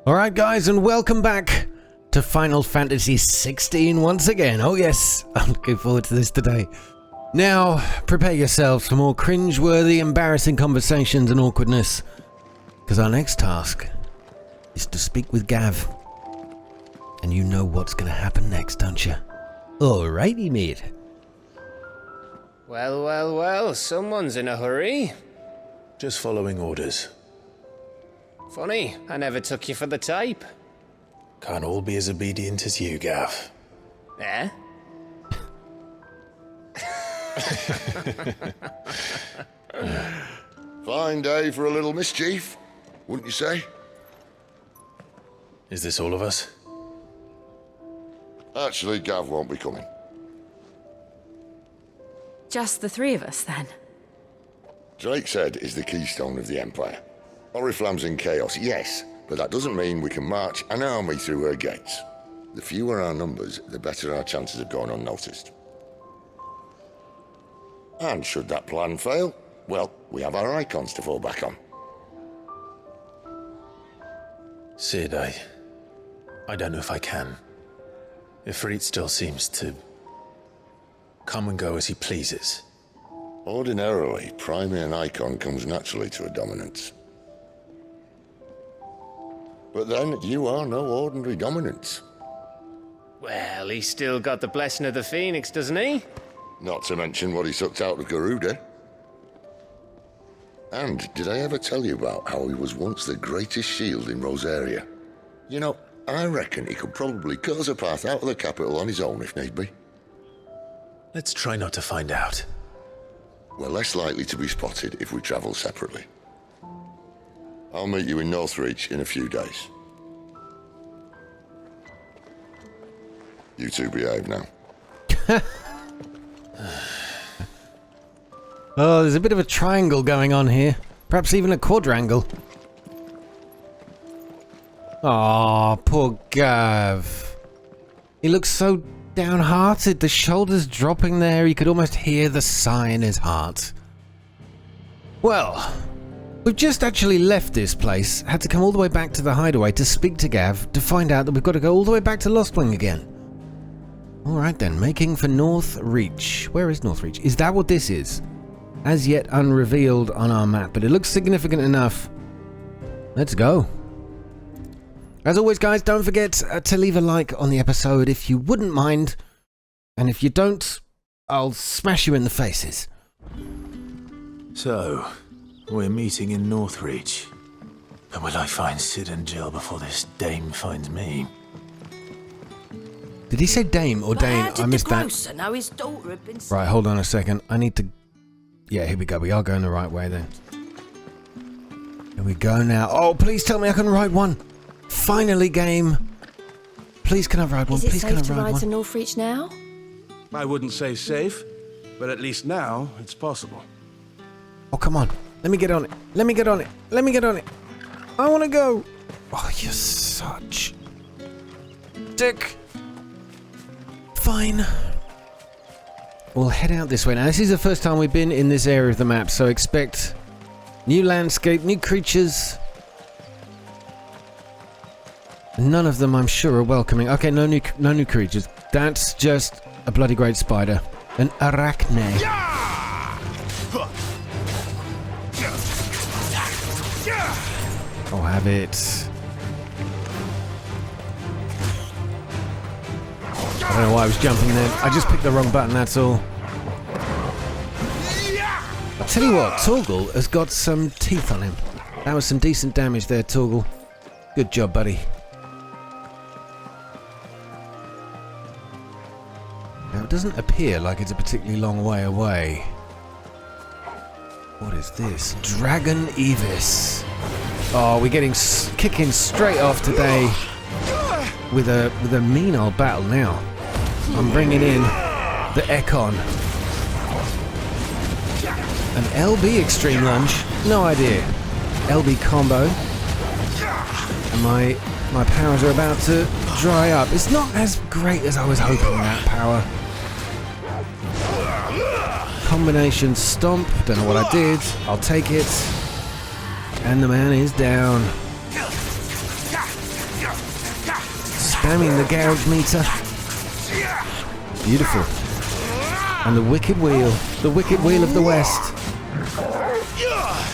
Alright guys, and welcome back to Final Fantasy 16 once again. Oh yes, I'm looking forward to this today. Now, prepare yourselves for more cringe-worthy, embarrassing conversations and awkwardness, because our next task is to speak with Gav. And you know what's going to happen next, don't you? Alrighty, mate. Well, someone's in a hurry. Just following orders. Funny, I never took you for the type. Can't all be as obedient as you, Gav. Eh? Fine day for a little mischief, wouldn't you say? Is this all of us? Actually, Gav won't be coming. Just the three of us, then? Drake's Head is the keystone of the Empire. Oriflamme's in chaos, yes, but that doesn't mean we can march an army through her gates. The fewer our numbers, the better our chances of going unnoticed. And should that plan fail, well, we have our icons to fall back on. Sid, I don't know if I can. Ifrit still seems to come and go as he pleases. Ordinarily, priming an icon comes naturally to a dominance. But then, you are no ordinary dominance. Well, he's still got the blessing of the Phoenix, doesn't he? Not to mention what he sucked out of Garuda. And did I ever tell you about how he was once the greatest shield in Rosaria? You know, I reckon he could probably cut us a path out of the capital on his own if need be. Let's try not to find out. We're less likely to be spotted if we travel separately. I'll meet you in Northreach in a few days. You two behave now. Oh, there's a bit of a triangle going on here. Perhaps even a quadrangle. Aw, poor Gav. He looks so downhearted, the shoulders dropping there. You could almost hear the sigh in his heart. Well, we've just actually left this place, had to come all the way back to the hideaway to speak to Gav, to find out that we've got to go all the way back to Lostwing again. Alright then, making for Northreach. Where is Northreach? Is that what this is? As yet unrevealed on our map, but it looks significant enough. Let's go. As always, guys, don't forget to leave a like on the episode if you wouldn't mind. And if you don't, I'll smash you in the faces. So, we're meeting in Northreach. But will I find Sid and Jill before this dame finds me? Did he say dame or dame? I missed that. Know his daughter had been... Right, hold on a second. I need to... Yeah, here we go. We are going the right way then. Here we go now. Oh, please tell me I can ride one. Finally, game. Please, can I ride one? Is it Please, can I safe to ride ride one? to Northreach now? I wouldn't say safe, but at least now it's possible. Oh, come on. Let me get on it. Let me get on it. Let me get on it. I want to go. Oh, you're such... dick. Fine. We'll head out this way. Now, this is the first time we've been in this area of the map, so expect new landscape, new creatures. None of them, I'm sure, are welcoming. Okay, no new creatures. That's just a bloody great spider. An arachne. I'll have it. I don't know why I was jumping there. I just picked the wrong button, that's all. I'll tell you what, Torgal has got some teeth on him. That was some decent damage there, Torgal. Good job, buddy. Now, it doesn't appear like it's a particularly long way away. What is this? Dragon Evis. Oh, we're getting kicking straight off today with a mean old battle now. I'm bringing in the Ekon. An LB extreme lunge? No idea. LB combo. And my powers are about to dry up. It's not as great as I was hoping, that power. Combination stomp. Don't know what I did. I'll take it. And the man is down. spamming the gouge meter. Beautiful. And the wicked wheel of the West.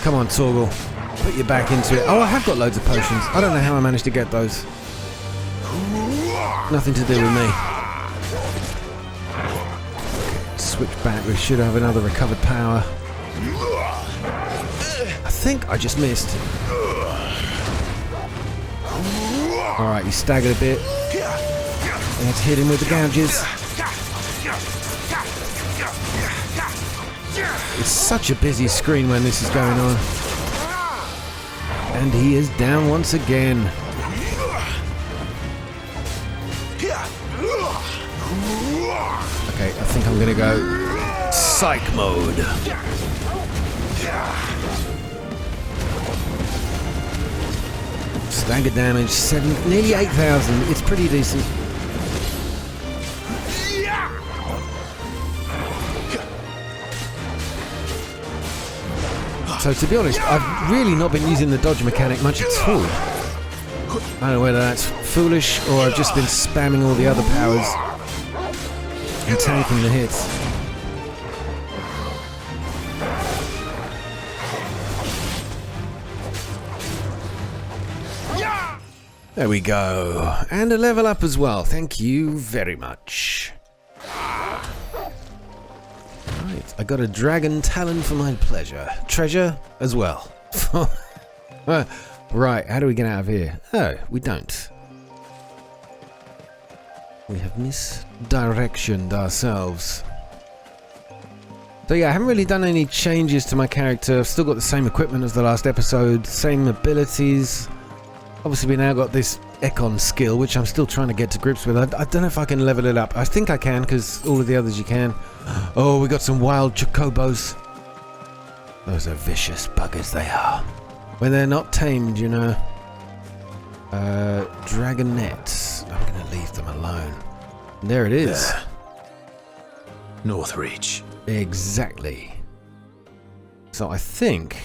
Come on, Torgal. Put your back into it. Oh, I have got loads of potions. I don't know how I managed to get those. Nothing to do with me. Switch back. We should have another recovered power. I think I just missed. Alright, he staggered a bit. Let's hit him with the gouges. It's such a busy screen when this is going on. And he is down once again. Okay, I think I'm gonna go psych mode. Stagger damage, nearly 8,000. It's pretty decent. So to be honest, I've really not been using the dodge mechanic much at all. I don't know whether that's foolish or I've just been spamming all the other powers and tanking the hits. There we go. And a level up as well. Thank you very much. Right, I got a dragon talon for my pleasure. Treasure as well. Right, how do we get out of here? Oh, we don't. We have misdirectioned ourselves. So yeah, I haven't really done any changes to my character. I've still got the same equipment as the last episode, same abilities. Obviously we now got this Econ skill, which I'm still trying to get to grips with. I don't know if I can level it up. I think I can, because all of the others you can. Oh, we got some wild chocobos. Those are vicious buggers, they are. When they're not tamed, you know. Dragonets. I'm going to leave them alone. And there it is. There. Northreach. Exactly. So I think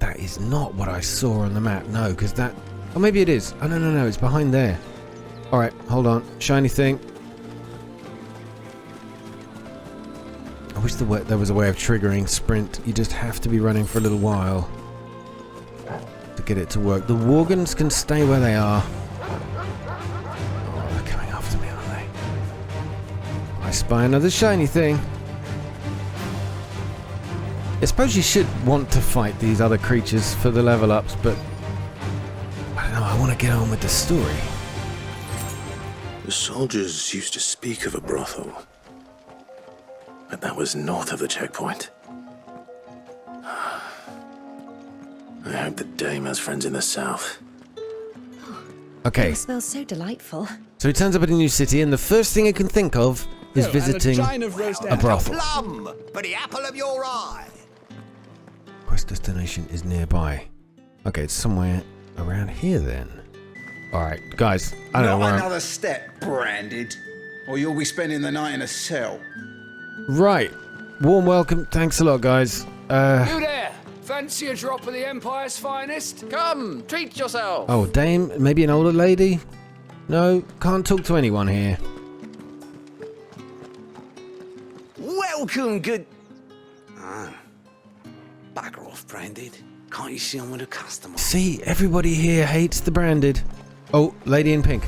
that is not what I saw on the map. No, because that... Oh, maybe it is. Oh, no, it's behind there. Alright, hold on. Shiny thing. I wish there was a way of triggering sprint. You just have to be running for a little while to get it to work. The Worgans can stay where they are. Oh, they're coming after me, aren't they? I spy another shiny thing. I suppose you should want to fight these other creatures for the level ups, but I don't know, I want to get on with the story. The soldiers used to speak of a brothel, but that was north of the checkpoint. I hope the dame has friends in the south. Okay, It smells so delightful. so he turns up at a new city, and the first thing he can think of is visiting a brothel. Plum for the apple of your eye. Quest destination is nearby. Okay, it's somewhere around here then. Alright, guys, I don't know where another step, Branded, or you'll be spending the night in a cell. Right. Warm welcome. Thanks a lot, guys. You there! Fancy a drop of the Empire's finest? Come, treat yourself! Oh, dame? Maybe an older lady? No, can't talk to anyone here. Welcome, good... Bugger off, Branded. Can't you see I'm with a customer? See, everybody here hates the branded. Oh, lady in pink.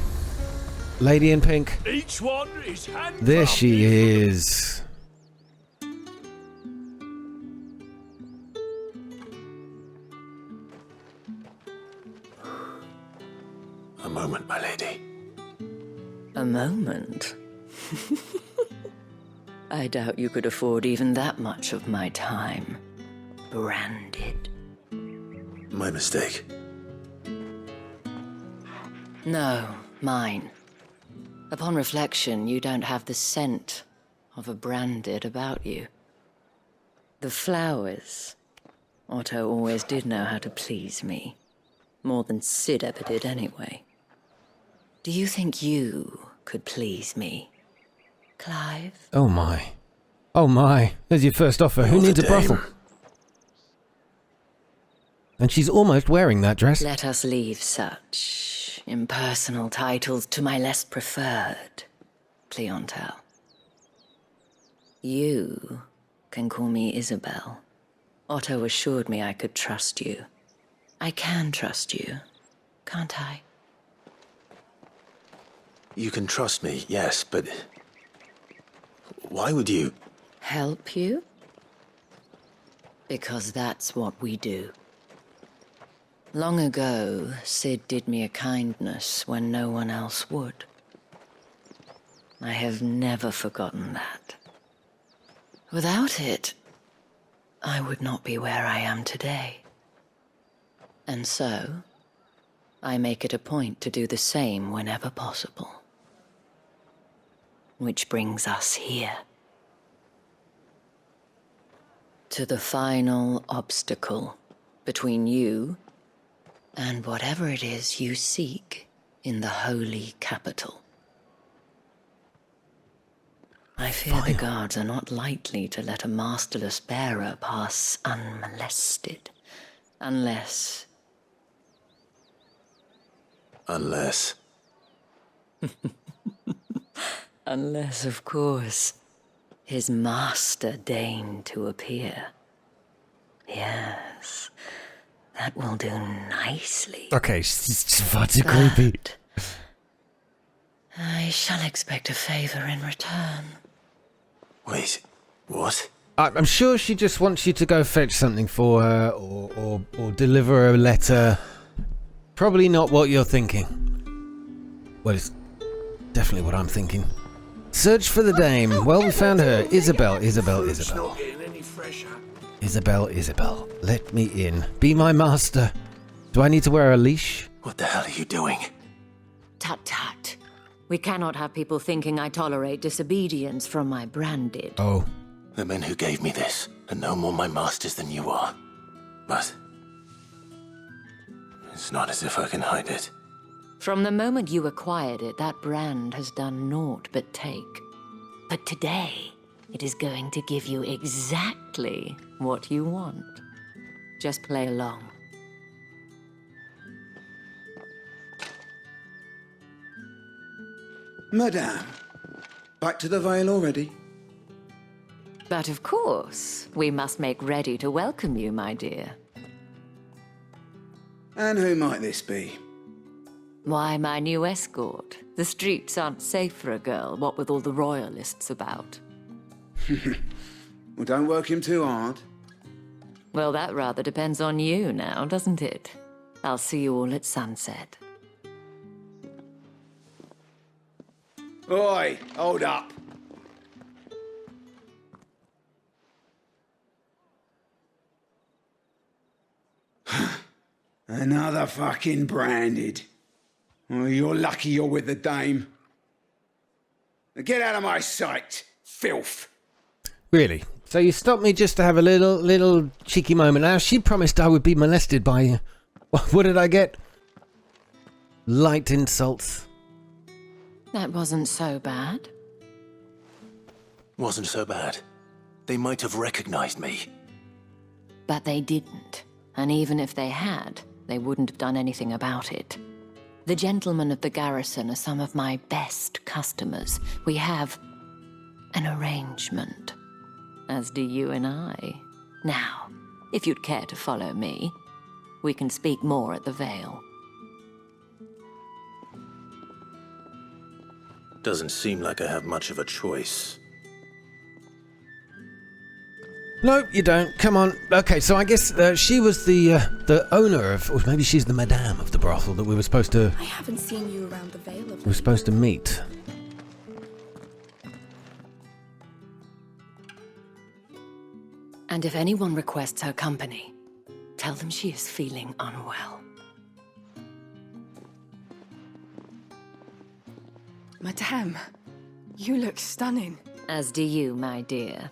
Lady in pink. Each one is handcrafted. There she is. A moment, my lady. A moment? I doubt you could afford even that much of my time. Branded. My mistake. No, mine. Upon reflection, you don't have the scent of a branded about you. The flowers. Otto always did know how to please me. More than Sid ever did anyway. Do you think you could please me, Clive? Oh my. Oh my. There's your first offer. Who needs a brothel? And she's almost wearing that dress. Let us leave such impersonal titles to my less preferred clientele. You can call me Isabel. Otto assured me I could trust you. I can trust you, can't I? You can trust me, yes, but why would you? Help you? Because that's what we do. Long ago, Sid did me a kindness when no one else would. I have never forgotten that. Without it, I would not be where I am today. And so, I make it a point to do the same whenever possible. Which brings us here. To the final obstacle between you and whatever it is you seek in the holy capital. I fear the guards are not likely to let a masterless bearer pass unmolested. Unless... Unless, of course, his master deigned to appear. Yes, that will do nicely. Okay, it's far too creepy. I shall expect a favor in return. Wait, what? I'm sure she just wants you to go fetch something for her or deliver a letter. Probably not what you're thinking. Well, it's definitely what I'm thinking. Search for the dame. Well, we found her. Isabel. Isabel. Let me in. Be my master. Do I need to wear a leash? What the hell are you doing? Tut-tut. We cannot have people thinking I tolerate disobedience from my branded. Oh. The men who gave me this are no more my masters than you are. But it's not as if I can hide it. From the moment you acquired it, that brand has done naught but take. But today, it is going to give you exactly what you want. Just play along. Madame, back to the Vale already? But of course, we must make ready to welcome you, my dear. And who might this be? Why, my new escort. The streets aren't safe for a girl, what with all the royalists about. Well, don't work him too hard. Well, that rather depends on you now, doesn't it? I'll see you all at sunset. Oi, hold up. Another fucking branded. Oh, you're lucky you're with the dame. Now get out of my sight, filth. Really? So you stopped me just to have a little cheeky moment. Now, she promised I would be molested by you. What did I get? Light insults. That wasn't so bad. Wasn't so bad. They might have recognized me. But they didn't. And even if they had, they wouldn't have done anything about it. The gentlemen of the garrison are some of my best customers. We have an arrangement, as do you and I. Now, if you'd care to follow me, we can speak more at the Vale. Doesn't seem like I have much of a choice. No, you don't. Come on. Okay, so I guess she was the owner of, or maybe she's the madame of the brothel that we were supposed to. I haven't seen you around the Vale of. We were supposed to meet. And if anyone requests her company, tell them she is feeling unwell. Madame, you look stunning. As do you, my dear.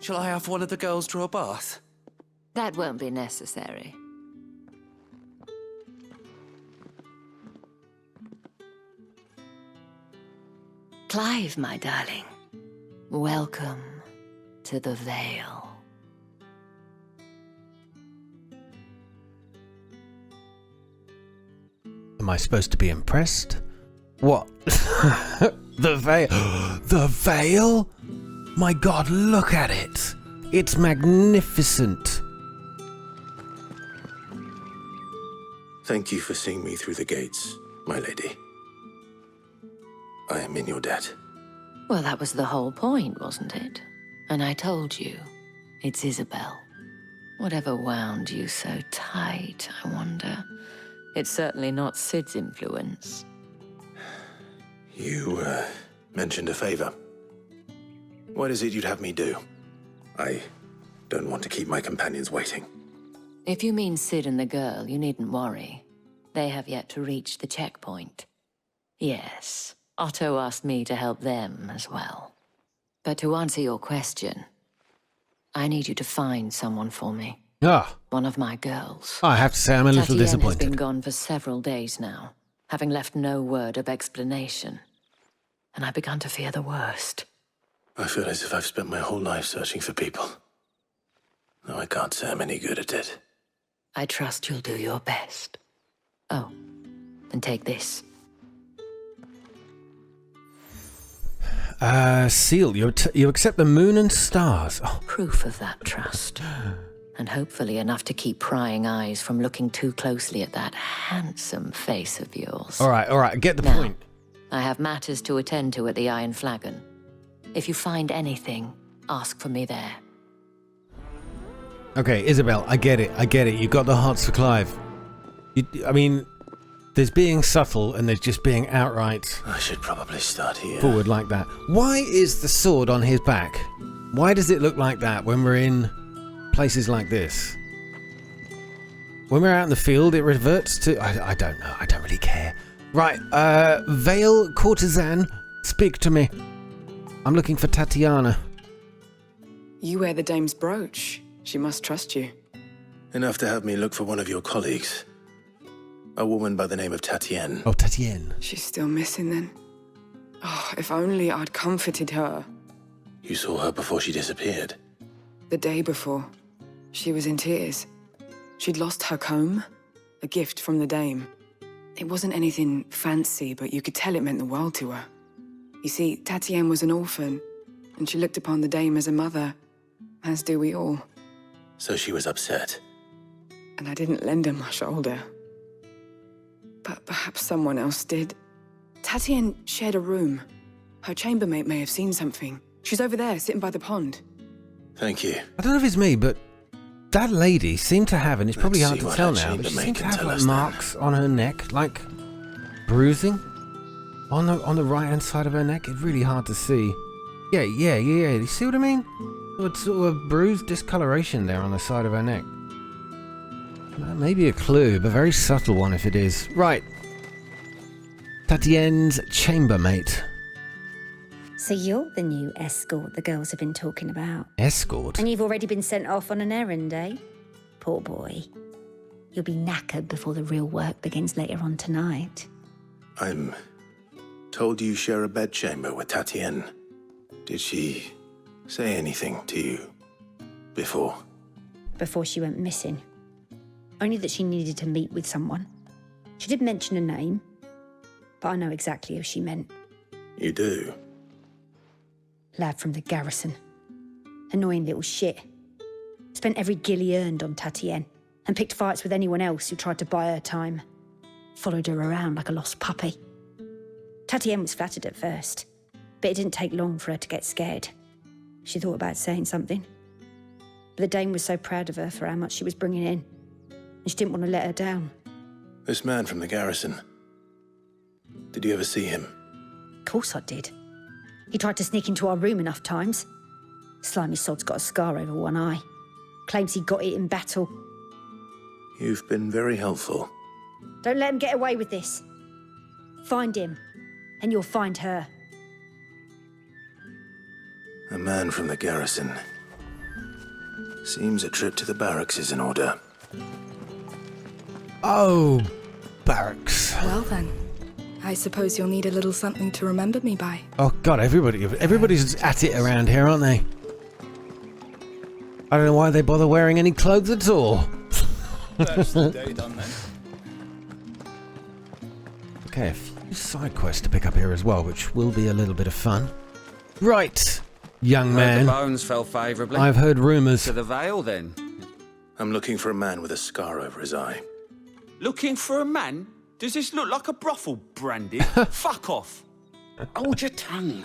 Shall I have one of the girls draw a bath? That won't be necessary. Clive, my darling. Welcome to the Vale. Am I supposed to be impressed? What? The veil? The veil? My god, look at it! It's magnificent! Thank you for seeing me through the gates, my lady. I am in your debt. Well, that was the whole point, wasn't it? And I told you, it's Isabel. Whatever wound you so tight, I wonder. It's certainly not Sid's influence. You, mentioned a favor. What is it you'd have me do? I don't want to keep my companions waiting. If you mean Sid and the girl, you needn't worry. They have yet to reach the checkpoint. Yes, Otto asked me to help them as well. But to answer your question, I need you to find someone for me. Ah. One of my girls. I have to say I'm a little disappointed. Tatienne has been gone for several days now, having left no word of explanation. And I've begun to fear the worst. I feel as if I've spent my whole life searching for people. Though I can't say I'm any good at it. I trust you'll do your best. Oh, and take this. Seal, you accept the moon and stars. Oh. Proof of that trust. And hopefully enough to keep prying eyes from looking too closely at that handsome face of yours. All right, get the point. I have matters to attend to at the Iron Flagon. If you find anything, ask for me there. Okay, Isabel, I get it. You got the hearts for Clive. I mean, there's being subtle and there's just being outright... I should probably start here. ...forward like that. Why is the sword on his back? Why does it look like that when we're in places like this? When we're out in the field, it reverts to... I don't know. I don't really care. Right, Veil Courtesan, speak to me. I'm looking for Tatiana. You wear the dame's brooch. She must trust you. Enough to have me look for one of your colleagues. A woman by the name of Tatienne. Oh, Tatienne. She's still missing then. Oh, if only I'd comforted her. You saw her before she disappeared? The day before. She was in tears. She'd lost her comb, a gift from the dame. It wasn't anything fancy, but you could tell it meant the world to her. You see, Tatienne was an orphan, and she looked upon the dame as a mother, as do we all. So she was upset. And I didn't lend her my shoulder. But perhaps someone else did. Tatienne shared a room. Her chambermaid may have seen something. She's over there, sitting by the pond. Thank you. I don't know if it's me, but that lady seemed to have, and it's probably hard to tell now, but she seemed to have like marks on her neck, like bruising on the right-hand side of her neck. It's really hard to see. Yeah. You see what I mean? It's sort of a bruised discoloration there on the side of her neck. That may be a clue, but a very subtle one if it is. Right. Tatienne's chambermate. So you're the new escort the girls have been talking about. Escort? And you've already been sent off on an errand, eh? Poor boy. You'll be knackered before the real work begins later on tonight. I'm told you share a bedchamber with Tatienne. Did she say anything to you before? Before she went missing. Only that she needed to meet with someone. She did mention a name, but I know exactly who she meant. You do? Lad from the garrison. Annoying little shit. Spent every guil he earned on Tatienne and picked fights with anyone else who tried to buy her time. Followed her around like a lost puppy. Tatienne was flattered at first, but it didn't take long for her to get scared. She thought about saying something. But the dame was so proud of her for how much she was bringing in, and she didn't want to let her down. This man from the garrison. Did you ever see him? Of course I did. He tried to sneak into our room enough times. Slimy sod's got a scar over one eye. Claims he got it in battle. You've been very helpful. Don't let him get away with this. Find him, and you'll find her. A man from the garrison. Seems a trip to the barracks is in order. Oh, barracks. Well then, I suppose you'll need a little something to remember me by. Oh god, everybody's at it around here, aren't they? I don't know why they bother wearing any clothes at all. That's the day done then. Okay, a few side quests to pick up here as well, which will be a little bit of fun. Right, young man. The bones fell favourably. I've heard rumours. To the Vale, then. I'm looking for a man with a scar over his eye. Looking for a man? Does this look like a brothel, Branded? Fuck off. Hold your tongue.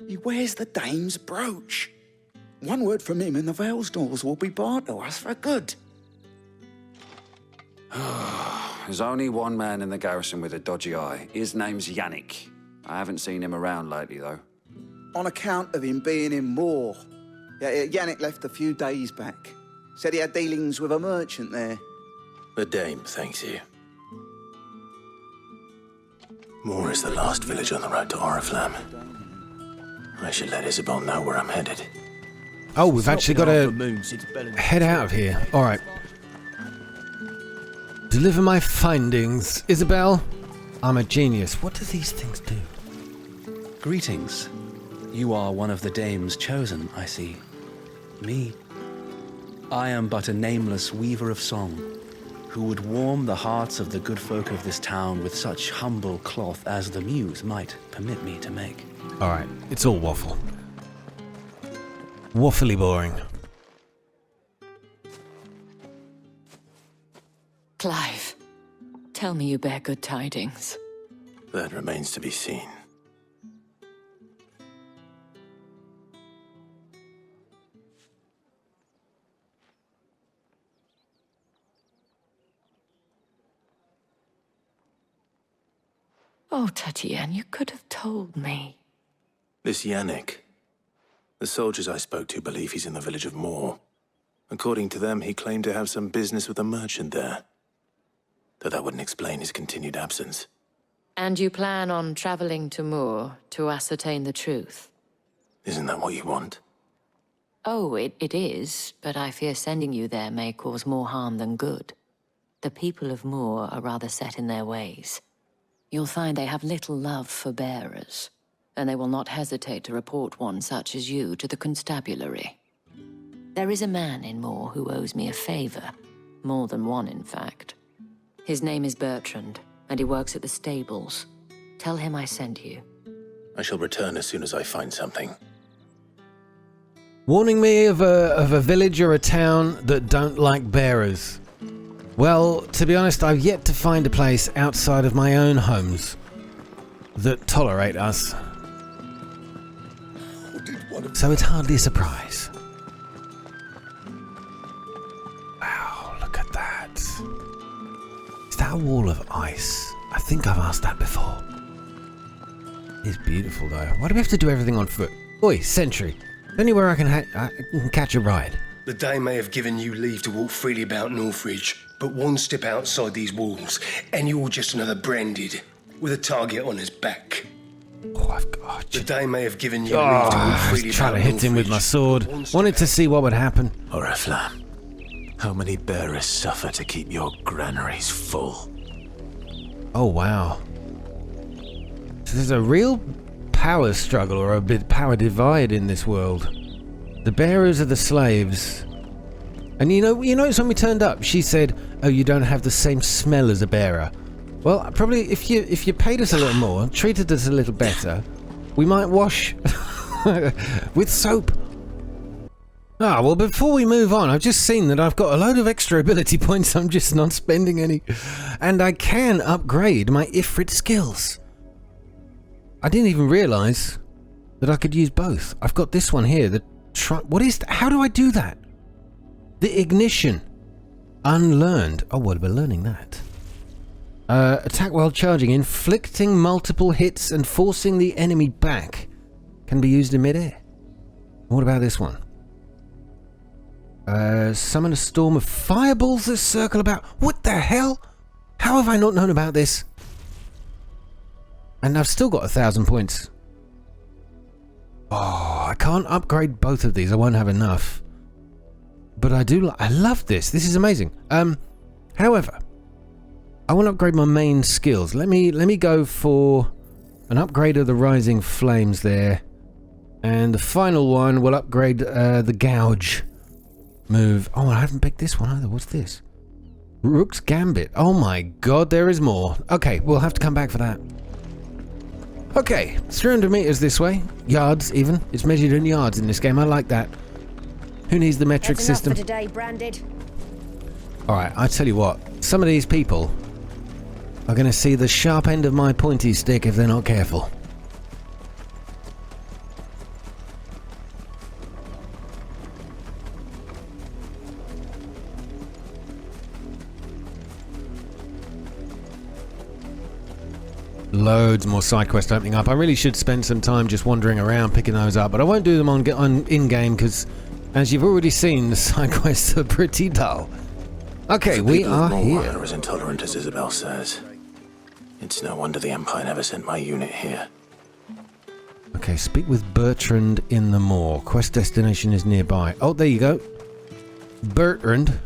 He wears the dame's brooch. One word from him and the Vale's doors will be barred to us for good. There's only one man in the garrison with a dodgy eye. His name's Yannick. I haven't seen him around lately, though. On account of him being in Moor. Yeah, Yannick left a few days back. Said he had dealings with a merchant there. The dame thanks you. Moor is the last village on the road to Oriflamme. I should let Isabel know where I'm headed. Oh, we've actually got to head out of here. All right. Deliver my findings, Isabel. I'm a genius. What do these things do? Greetings. You are one of the dame's chosen, I see. Me. I am but a nameless weaver of song, who would warm the hearts of the good folk of this town with such humble cloth as the muse might permit me to make. All right, it's all waffle. Waffly boring. Clive, tell me you bear good tidings. That remains to be seen. Oh, Tatienne, you could have told me. This Yannick. The soldiers I spoke to believe he's in the village of Moor. According to them, he claimed to have some business with a merchant there. Though that wouldn't explain his continued absence. And you plan on traveling to Moor to ascertain the truth? Isn't that what you want? Oh, it is, but I fear sending you there may cause more harm than good. The people of Moor are rather set in their ways. You'll find they have little love for bearers, and they will not hesitate to report one such as you to the constabulary. There is a man in Moor who owes me a favor, more than one in fact. His name is Bertrand, and he works at the stables. Tell him I sent you. I shall return as soon as I find something. Warning me of a village or a town that don't like bearers. Well, to be honest, I've yet to find a place outside of my own homes that tolerate us. So it's hardly a surprise. Wow, look at that. Is that a wall of ice? I think I've asked that before. It's beautiful though. Why do we have to do everything on foot? Oi, sentry. Anywhere I can catch a ride. The Dame may have given you leave to walk freely about Northridge, but one step outside these walls, and you're just another branded, with a target on his back. Oh, I've got you. The Dame may have given you leave to walk freely I was trying about to hit him with my sword. Wanted to see what would happen. Oriflamme, how many bearers suffer to keep your granaries full? Oh, wow. So there's a real power struggle or a bit power divide in this world. The bearers are the slaves. And you know, it's when we turned up, she said, oh, you don't have the same smell as a bearer. Well, probably if you paid us a little more, treated us a little better, we might wash with soap. Ah, well, before we move on, I've just seen that I've got a load of extra ability points. I'm just not spending any. And I can upgrade my Ifrit skills. I didn't even realise that I could use both. I've got this one here. How do I do that? The ignition. Unlearned. Oh, well, we're learning that. Attack while charging. Inflicting multiple hits and forcing the enemy back can be used in midair. What about this one? Summon a storm of fireballs that circle about. What the hell? How have I not known about this? And I've still got 1,000 points. Oh, I can't upgrade both of these. I won't have enough. But I love this. This is amazing. However, I want to upgrade my main skills. Let me go for an upgrade of the Rising Flames there. And the final one will upgrade the Gouge move. Oh, I haven't picked this one either. What's this? Rook's Gambit. Oh my god, there is more. Okay, we'll have to come back for that. Okay, 300 meters this way. Yards, even. It's measured in yards in this game. I like that. Who needs the metric That's enough system? for today, Branded. Alright, I tell you what. Some of these people are going to see the sharp end of my pointy stick if they're not careful. Loads more side quests opening up. I really should spend some time just wandering around picking those up, but I won't do them on in-game because, as you've already seen, the side quests are pretty dull. Okay, we are here. Are as intolerant as Isabel says. It's no wonder the Empire never sent my unit here. Okay, speak with Bertrand in the moor. Quest destination is nearby. Oh, there you go. Bertrand.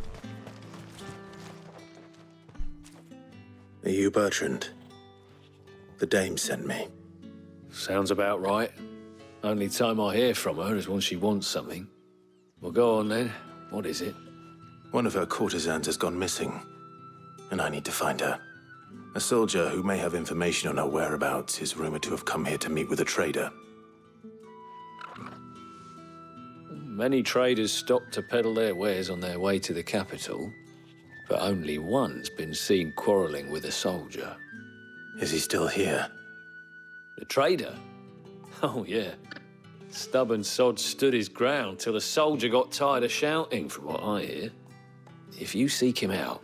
Are you Bertrand? The dame sent me. Sounds about right. Only time I hear from her is when she wants something. Well, go on then. What is it? One of her courtesans has gone missing, and I need to find her. A soldier who may have information on her whereabouts is rumored to have come here to meet with a trader. Many traders stop to peddle their wares on their way to the capital, but only one's been seen quarrelling with a soldier. Is he still here? The trader? Oh, yeah. Stubborn sod stood his ground till the soldier got tired of shouting, from what I hear. If you seek him out,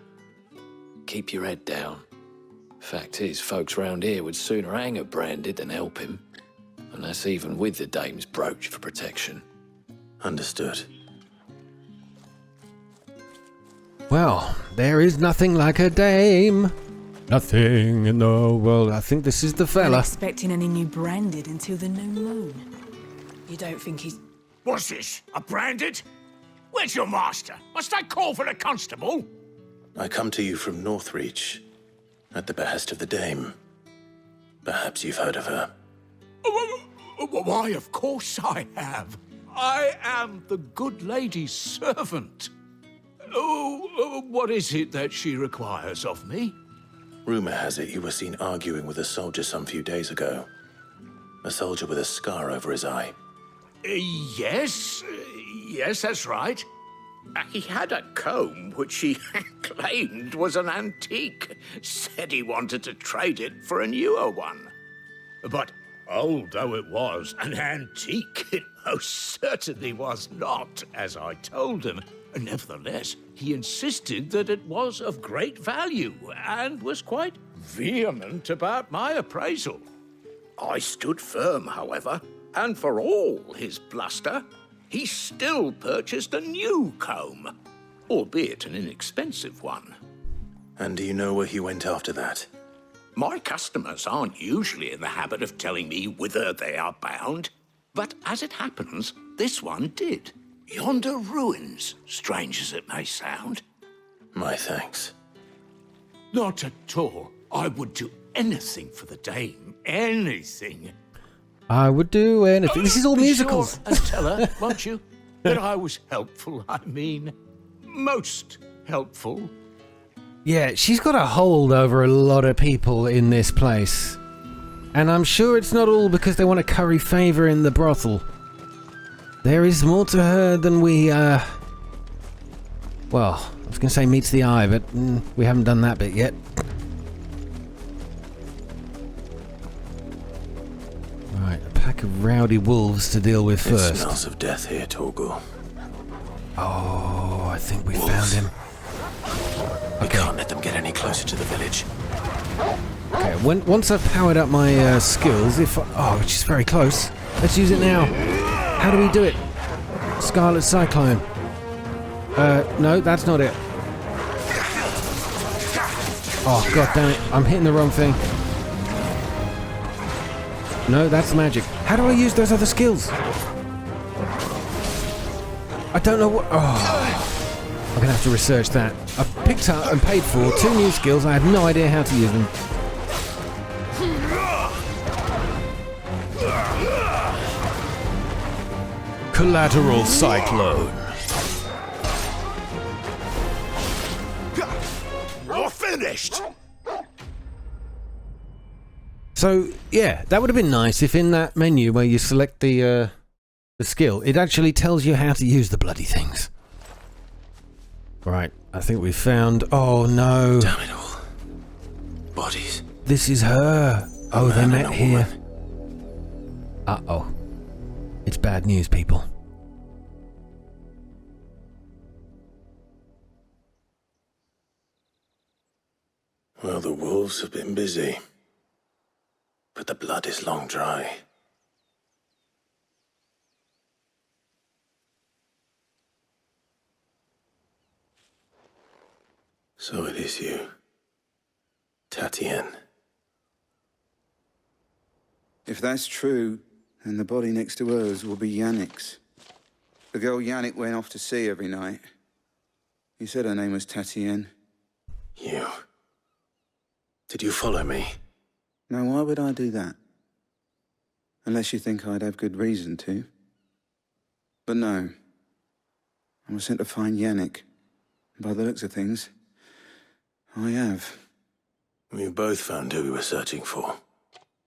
keep your head down. Fact is, folks round here would sooner hang a Branded than help him. And that's even with the dame's brooch for protection. Understood. Well, there is nothing like a dame. Nothing in the world. I think this is the Not fella. expecting any new Branded until the new moon. You don't think he's... What's this? A Branded? Where's your master? Must I call for a constable? I come to you from Northreach, at the behest of the dame. Perhaps you've heard of her. Why, of course I have. I am the good lady's servant. Oh, what is it that she requires of me? Rumor has it you were seen arguing with a soldier some few days ago. A soldier with a scar over his eye. Yes, that's right. He had a comb which he claimed was an antique. Said he wanted to trade it for a newer one. But old though it was, an antique it most certainly was not, as I told him. Nevertheless, he insisted that it was of great value and was quite vehement about my appraisal. I stood firm, however, and for all his bluster, he still purchased a new comb, albeit an inexpensive one. And do you know where he went after that? My customers aren't usually in the habit of telling me whither they are bound, but as it happens, this one did. Yonder ruins, strange as it may sound. My thanks. Not at all. I would do anything for the dame. Anything. I would do anything. This is all musicals. Sure and tell her, won't you, that I was helpful. I mean, most helpful. Yeah, she's got a hold over a lot of people in this place. And I'm sure it's not all because they want to curry favour in the brothel. There is more to her than we, well, I was going to say meets the eye, but we haven't done that bit yet. Right, a pack of rowdy wolves to deal with first. It smells of death here, Torgal. Oh, I think we found him. We can't let them get any closer to the village. Okay, once I've powered up my skills, which is very close. Let's use it now. How do we do it? Scarlet Cyclone. No, that's not it. Oh, god damn it. I'm hitting the wrong thing. No, that's magic. How do I use those other skills? I don't know what... Oh, I'm going to have to research that. I've picked up and paid for 2 new skills. I have no idea how to use them. Collateral Cyclone. finished! So, yeah, that would have been nice if in that menu where you select the skill, it actually tells you how to use the bloody things. Right, I think we found... Oh, no. Damn it all. Bodies. This is her. Oh, they met here. Uh-oh. It's bad news, people. Well, the wolves have been busy. But the blood is long dry. So it is you, Tatienne. If that's true, then the body next to hers will be Yannick's. The girl Yannick went off to see every night. He said her name was Tatienne. You. Did you follow me? Now, why would I do that? Unless you think I'd have good reason to. But no. I was sent to find Yannick. By the looks of things, I have. We both found who we were searching for.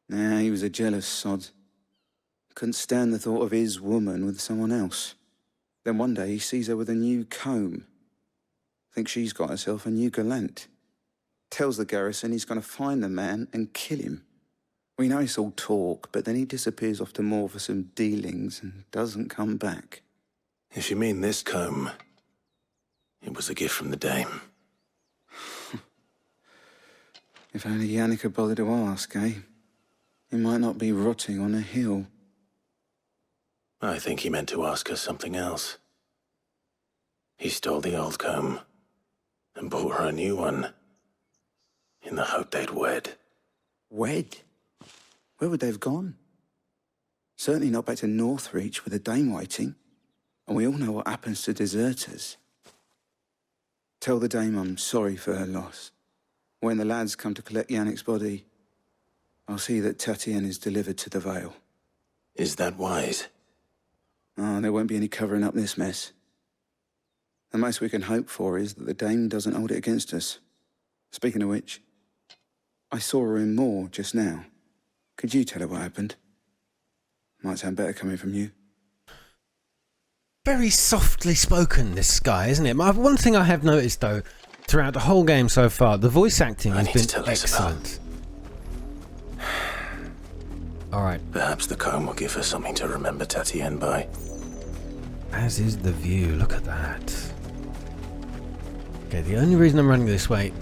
Nah, he was a jealous sod. Couldn't stand the thought of his woman with someone else. Then one day he sees her with a new comb. Thinks she's got herself a new gallant. Tells the garrison he's going to find the man and kill him. We know it's all talk, but then he disappears off to Moor for some dealings and doesn't come back. If you mean this comb, it was a gift from the dame. If only Yannick had bothered to ask, eh? He might not be rotting on a hill. I think he meant to ask her something else. He stole the old comb and bought her a new one in the hope they'd wed. Wed? Where would they have gone? Certainly not back to Northreach with a dame waiting. And we all know what happens to deserters. Tell the dame I'm sorry for her loss. When the lads come to collect Yannick's body, I'll see that Tatienne is delivered to the Vale. Is that wise? Oh, there won't be any covering up this mess. The most we can hope for is that the dame doesn't hold it against us. Speaking of which, I saw her in Moor just now. Could you tell her what happened? Might sound better coming from you. Very softly spoken, this guy, isn't it? One thing I have noticed, though, throughout the whole game so far, the voice acting has been excellent. Alright. Perhaps the comb will give her something to remember Tatienne by. As is the view. Look at that. Okay, the only reason I'm running this way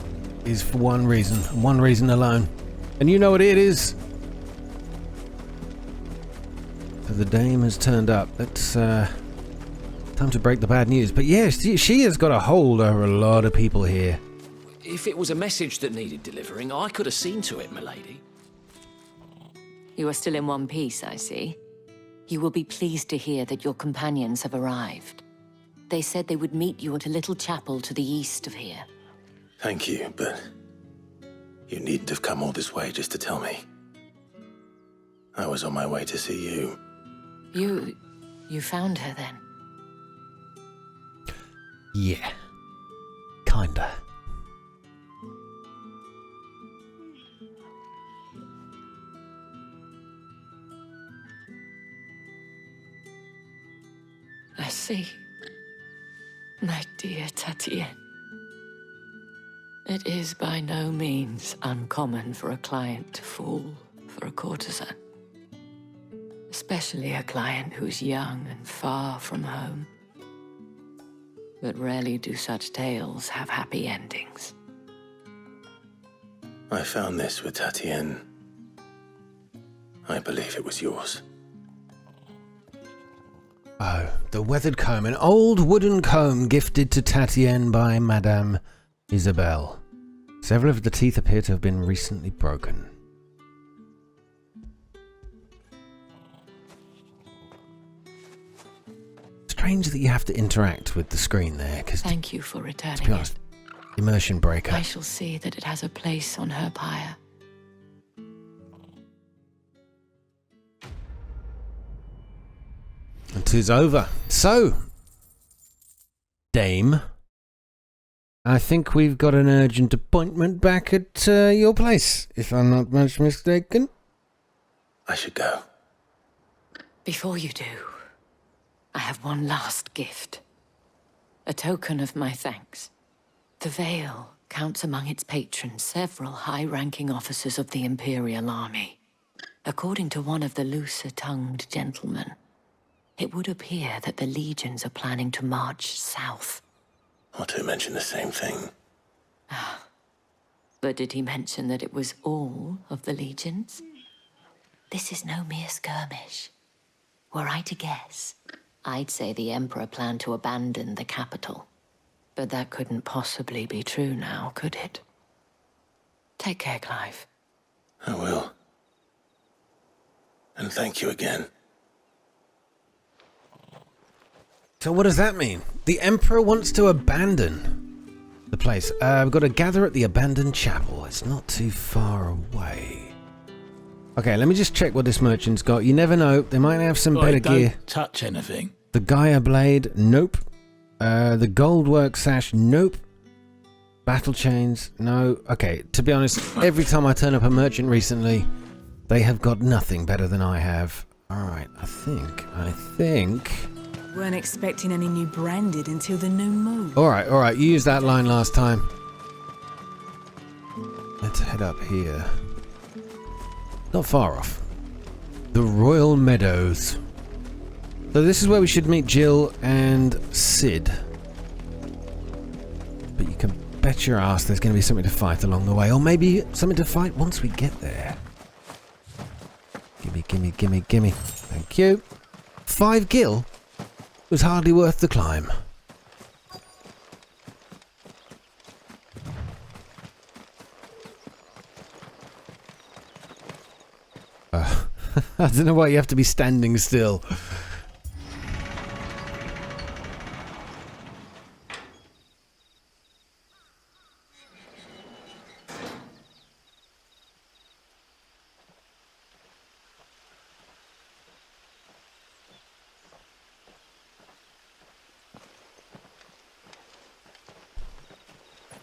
is for one reason, and one reason alone. And you know what it is? So the dame has turned up. It's time to break the bad news. But yes, she has got a hold over a lot of people here. If it was a message that needed delivering, I could have seen to it, milady. You are still in one piece, I see. You will be pleased to hear that your companions have arrived. They said they would meet you at a little chapel to the east of here. Thank you, but you needn't have come all this way just to tell me. I was on my way to see you. You found her then? Yeah. Kinda. I see. My dear Tatienne. It is by no means uncommon for a client to fall for a courtesan. Especially a client who's young and far from home. But rarely do such tales have happy endings. I found this with Tatienne. I believe it was yours. Oh, the weathered comb. An old wooden comb gifted to Tatienne by Madame Isabelle. Several of the teeth appear to have been recently broken. Strange that you have to interact with the screen there, because Thank you for returning to be honest, immersion breaker. I shall see that it has a place on her pyre. And 'tis over. So, Dame, I think we've got an urgent appointment back at your place, if I'm not much mistaken. I should go. Before you do, I have one last gift. A token of my thanks. The Vale counts among its patrons several high-ranking officers of the Imperial Army. According to one of the looser-tongued gentlemen, it would appear that the legions are planning to march south. Or to mention the same thing. But did he mention that it was all of the legions? This is no mere skirmish. Were I to guess, I'd say the Emperor planned to abandon the capital. But that couldn't possibly be true now, could it? Take care, Clive. I will. And thank you again. So what does that mean? The Emperor wants to abandon the place. We've got to gather at the abandoned chapel. It's not too far away. Okay, let me just check what this merchant's got. You never know. They might have some better gear. Don't touch anything. The Gaia Blade, nope. The Goldwork Sash, nope. Battle Chains, no. Okay, to be honest, every time I turn up a merchant recently, they have got nothing better than I have. Alright, I think... Weren't expecting any new branded until the new moon. Alright, you used that line last time. Let's head up here. Not far off. The Royal Meadows. So this is where we should meet Jill and Sid. But you can bet your ass there's going to be something to fight along the way. Or maybe something to fight once we get there. Gimme. Thank you. 5 gil? Was hardly worth the climb. I don't know why you have to be standing still.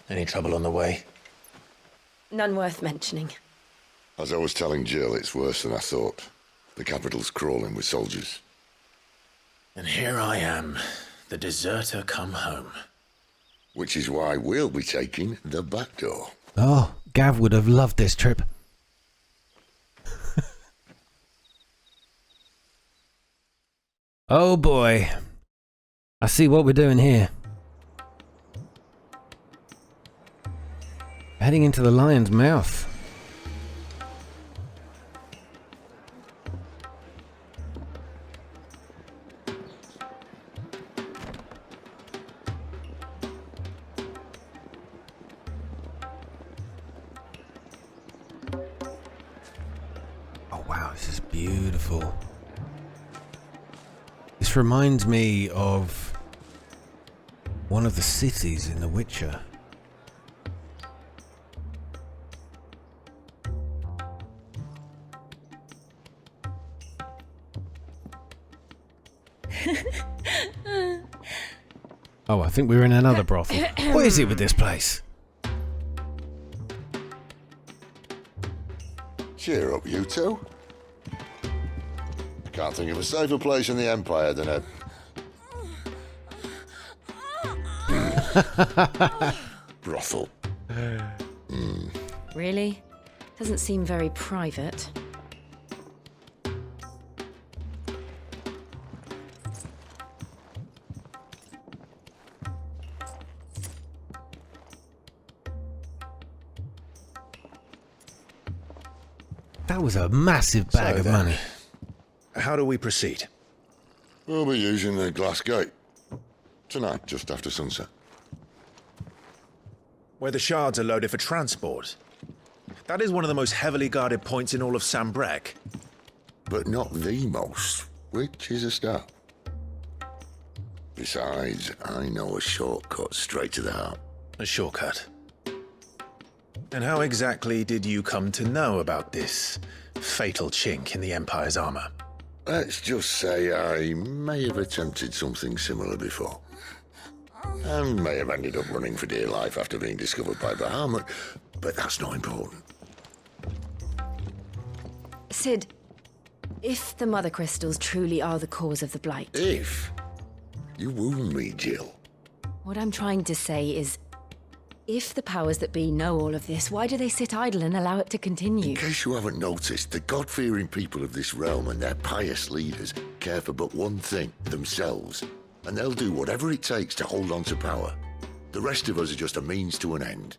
Any trouble on the way? None worth mentioning. As I was telling Jill, it's worse than I thought. The capital's crawling with soldiers. And here I am, the deserter come home. Which is why we'll be taking the back door. Oh, Gav would have loved this trip. Oh boy. I see what we're doing here. Heading into the lion's mouth. Oh wow, this is beautiful. This reminds me of one of the cities in The Witcher. Oh, I think we're in another brothel. What is it with this place? Cheer up, you two. Can't think of a safer place in the Empire than a... brothel. Really? Doesn't seem very private. That was a massive bag of money. How do we proceed? We'll be using the glass gate. Tonight, just after sunset. Where the shards are loaded for transport. That is one of the most heavily guarded points in all of Sambrec. But not the most, which is a start. Besides, I know a shortcut straight to the heart. A shortcut. And how exactly did you come to know about this fatal chink in the Empire's armor? Let's just say I may have attempted something similar before. and may have ended up running for dear life after being discovered by Bahamut, but that's not important. Sid, if the Mother Crystals truly are the cause of the Blight... If? You wound me, Jill. What I'm trying to say is, if the powers that be know all of this, why do they sit idle and allow it to continue? In case you haven't noticed, the God-fearing people of this realm and their pious leaders care for but one thing, themselves. And they'll do whatever it takes to hold on to power. The rest of us are just a means to an end.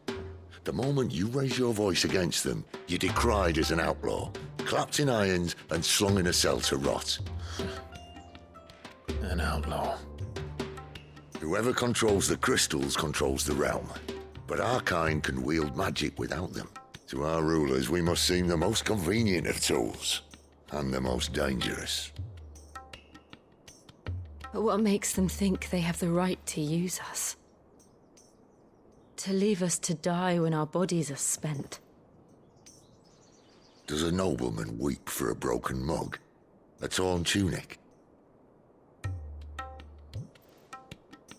The moment you raise your voice against them, you're decried as an outlaw, clapped in irons and slung in a cell to rot. An outlaw. Whoever controls the crystals controls the realm. But our kind can wield magic without them. To our rulers, we must seem the most convenient of tools, and the most dangerous. But what makes them think they have the right to use us? To leave us to die when our bodies are spent? Does a nobleman weep for a broken mug? A torn tunic?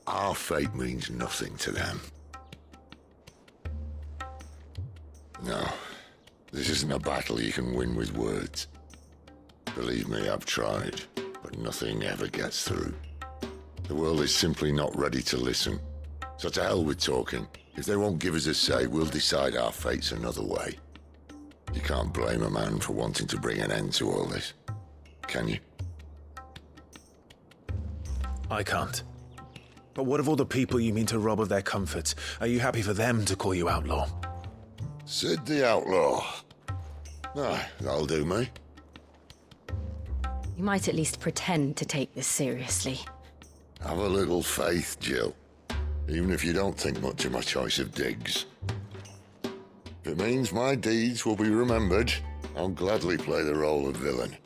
Our fate means nothing to them. No, this isn't a battle you can win with words. Believe me, I've tried, but nothing ever gets through. The world is simply not ready to listen. So to hell with talking. If they won't give us a say, we'll decide our fates another way. You can't blame a man for wanting to bring an end to all this, can you? I can't. But what of all the people you mean to rob of their comforts? Are you happy for them to call you outlaw? Sid the Outlaw. Ah, that'll do me. You might at least pretend to take this seriously. Have a little faith, Jill. Even if you don't think much of my choice of digs. If it means my deeds will be remembered, I'll gladly play the role of villain.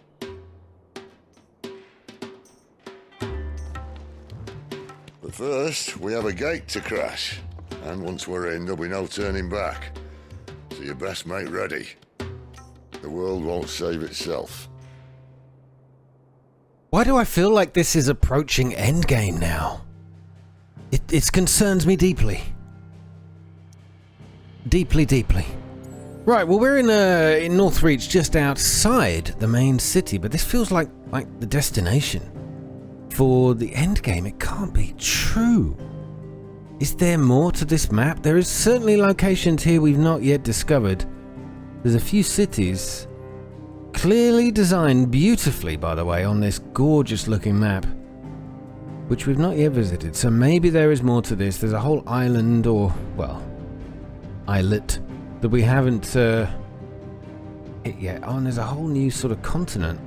But first, we have a gate to crash. And once we're in, there'll be no turning back. So you best make ready. The world won't save itself. Why do I feel like this is approaching endgame now? It concerns me deeply. Deeply. Right, well we're in Northreach, just outside the main city, but this feels like the destination for the endgame. It can't be true. Is there more to this map? There is certainly locations here we've not yet discovered. There's a few cities, clearly designed beautifully, by the way, on this gorgeous looking map, which we've not yet visited. So maybe there is more to this. There's a whole island, or, well, islet, that we haven't hit yet. Oh, and there's a whole new sort of continent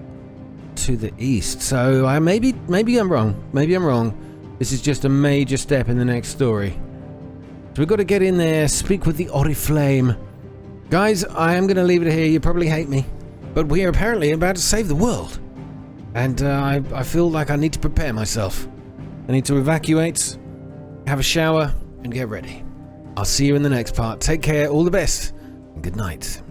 to the east. So maybe I'm wrong. Maybe I'm wrong. This is just a major step in the next story. So we've got to get in there, speak with the Oriflame. Guys, I am going to leave it here. You probably hate me, but we are apparently about to save the world. And I feel like I need to prepare myself. I need to evacuate, have a shower, and get ready. I'll see you in the next part. Take care, all the best, and good night.